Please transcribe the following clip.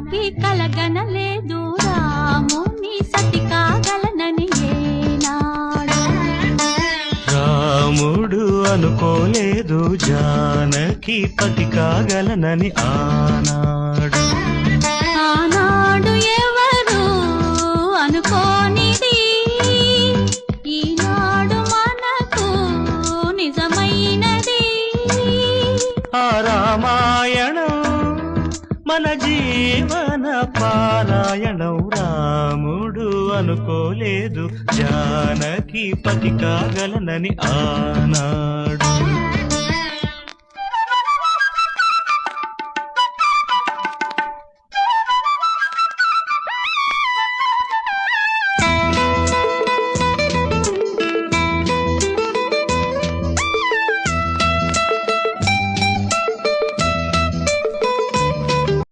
జానకి కలగనలేదు రాముని సతి కాగలనని ఏనాడు. రాముడు అనుకోలేదు జానకి పతి కాగలనని ఆనాడు. ఆనాడు ఎవరు అనుకోనిది ఈనాడు మనకు నిజమైనది. ఆ రామాయణం మన జీవన పారాయణం. రాముడు అనుకోలేదు జానకి పతి కాగలనని ఆనాడు.